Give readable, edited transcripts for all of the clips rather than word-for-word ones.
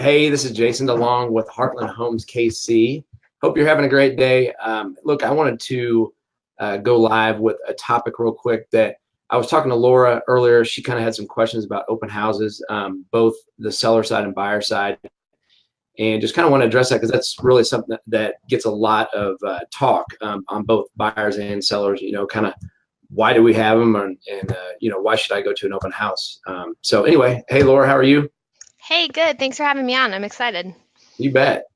Hey, this is Jason DeLong with Heartland Homes KC. Hope you're having a great day. Look, I wanted to go live with a topic real quick that I was talking to Laura earlier. She kind of had some questions about open houses, both the seller side and buyer side, and just kind of want to address that because that's really something that gets a lot of talk on both buyers and sellers. Kind of why do we have them, and why should I go to an open house? So anyway, hey Laura, how are you? Hey, good. Thanks for having me on. I'm excited. You bet.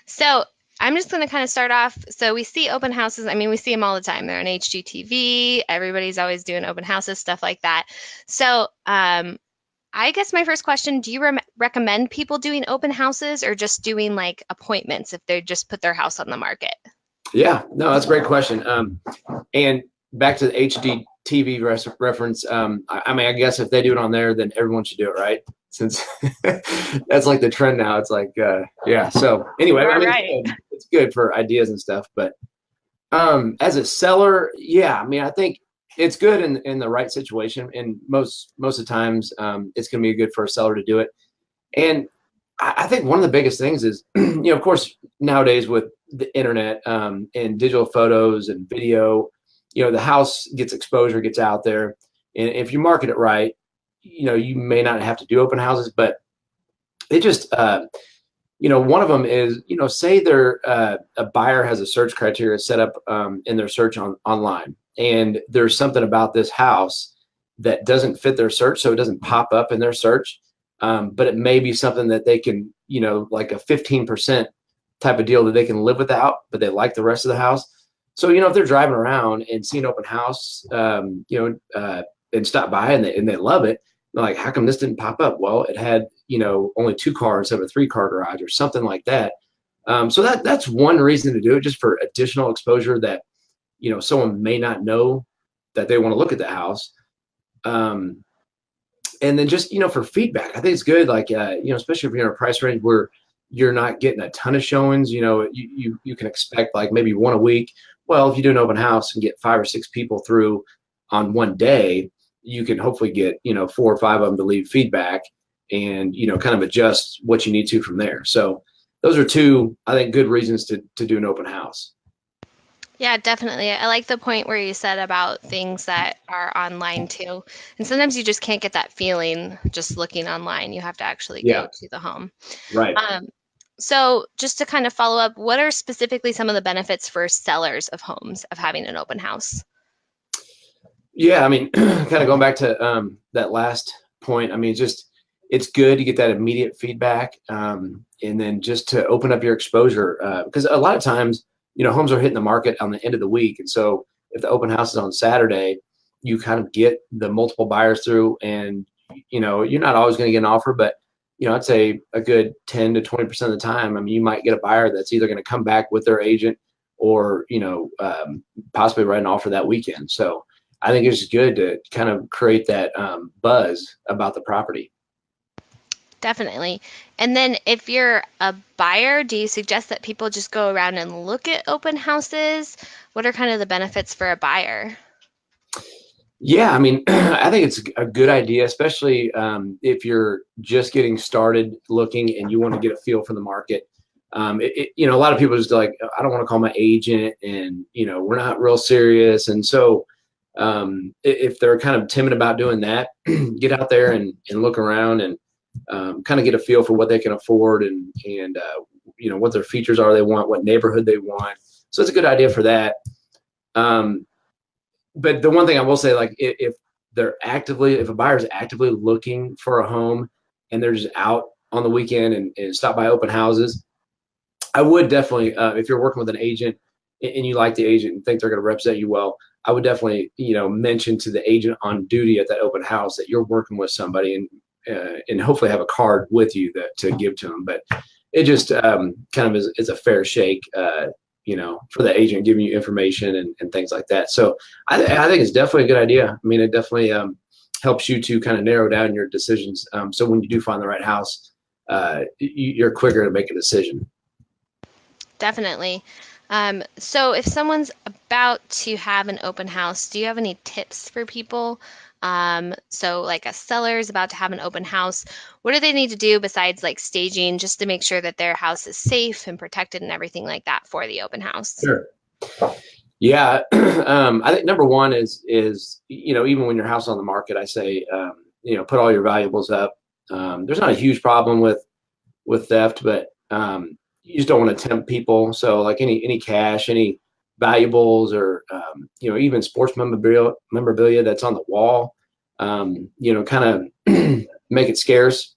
So, I'm just going to kind of start off. So, we see open houses. I mean, we see them all the time. They're on HGTV. Everybody's always doing open houses, stuff like that. So, I guess my first question, do you recommend people doing open houses or just doing like appointments if they just put their house on the market? Yeah, no, that's a great question. And back to the HDTV reference. I mean, I guess if they do it on there, then everyone should do it, right? Since that's like the trend now. It's like, yeah. So anyway, I You're mean, right. it's good for ideas and stuff. But as a seller, yeah, I mean, I think it's good in the right situation. And most of the times, it's going to be good for a seller to do it. And I think one of the biggest things is, of course, nowadays with the internet and digital photos and video, the house gets exposure, gets out there. And if you market it right, you may not have to do open houses, but it just, one of them is, say they're a buyer has a search criteria set up in their search online, and there's something about this house that doesn't fit their search, so it doesn't pop up in their search. But it may be something that they can, like a 15% type of deal that they can live without, but they like the rest of the house. So, if they're driving around and see an open house, and stop by and they love it, they're like, how come this didn't pop up? Well, it had, only 2 cars instead of a 3-car garage or something like that. So that's one reason to do it, just for additional exposure that, someone may not know that they want to look at the house. And then just, for feedback, I think it's good. Like, especially if you're in a price range where you're not getting a ton of showings, you can expect like maybe one a week. Well, if you do an open house and get 5 or 6 people through on one day, you can hopefully get, 4 or 5 of them to leave feedback and, kind of adjust what you need to from there. So those are two, I think, good reasons to do an open house. Yeah, definitely. I like the point where you said about things that are online too. And sometimes you just can't get that feeling just looking online. You have to actually go Yeah, to the home. right. Um, so just to kind of follow up, what are specifically some of the benefits for sellers of homes of having an open house? Yeah, I mean, kind of going back to that last point. I mean, it's good to get that immediate feedback, and then just to open up your exposure, because a lot of times, homes are hitting the market on the end of the week, and so if the open house is on Saturday, you kind of get the multiple buyers through, and you're not always going to get an offer, but I'd say a good 10 to 20% of the time, I mean, you might get a buyer that's either going to come back with their agent or possibly write an offer that weekend. So I think it's good to kind of create that buzz about the property. Definitely. And then if you're a buyer, do you suggest that people just go around and look at open houses? What are kind of the benefits for a buyer? Yeah, I mean, I think it's a good idea, especially if you're just getting started looking and you want to get a feel for the market. A lot of people just like, I don't want to call my agent, and we're not real serious, and so if they're kind of timid about doing that, get out there and look around and kind of get a feel for what they can afford and what their features are they want, what neighborhood they want. So it's a good idea for that. But the one thing I will say, like if if a buyer is actively looking for a home and they're just out on the weekend and stop by open houses, I would definitely, if you're working with an agent and you like the agent and think they're going to represent you well, I would definitely, mention to the agent on duty at that open house that you're working with somebody, and hopefully have a card with you to give to them. But it just kind of is a fair shake, for the agent giving you information and things like that. So I think it's definitely a good idea. I mean, it definitely helps you to kind of narrow down your decisions. So when you do find the right house, you're quicker to make a decision. Definitely. So if someone's about to have an open house, do you have any tips for people? So like a seller is about to have an open house, what do they need to do besides like staging just to make sure that their house is safe and protected and everything like that for the open house? Sure. Yeah. I think number one is, even when your house is on the market, I say, put all your valuables up. There's not a huge problem with theft, but you just don't want to tempt people. So like any cash, any valuables, or even sports memorabilia that's on the wall, kind of make it scarce.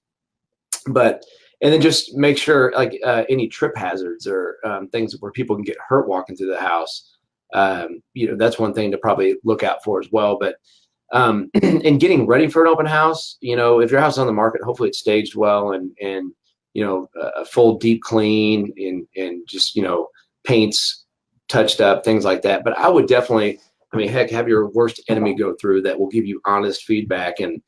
But and then just make sure like any trip hazards or things where people can get hurt walking through the house. That's one thing to probably look out for as well. But and getting ready for an open house, if your house is on the market, hopefully it's staged well, and a full deep clean, and just paints touched up, things like that. But I would definitely, I mean, heck, have your worst enemy go through that will give you honest feedback and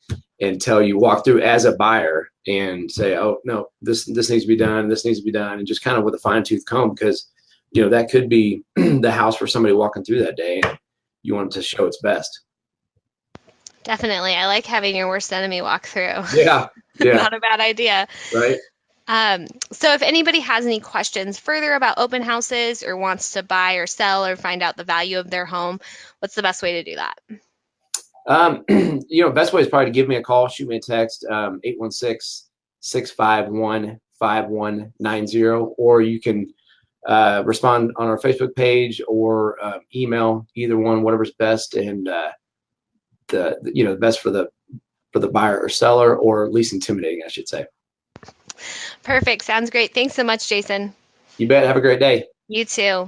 tell you, walk through as a buyer and say, oh no, this needs to be done, this needs to be done, and just kind of with a fine tooth comb, because that could be the house for somebody walking through that day, and you want it to show its best. Definitely. I like having your worst enemy walk through. Yeah. Yeah. Not a bad idea. Right. So if anybody has any questions further about open houses or wants to buy or sell or find out the value of their home, what's the best way to do that? Best way is probably to give me a call, shoot me a text, 816-651-5190, or you can respond on our Facebook page or email, either one, whatever's best, and the best for the buyer or seller, or least intimidating, I should say. Perfect. Sounds great. Thanks so much, Jason. You bet. Have a great day. You too.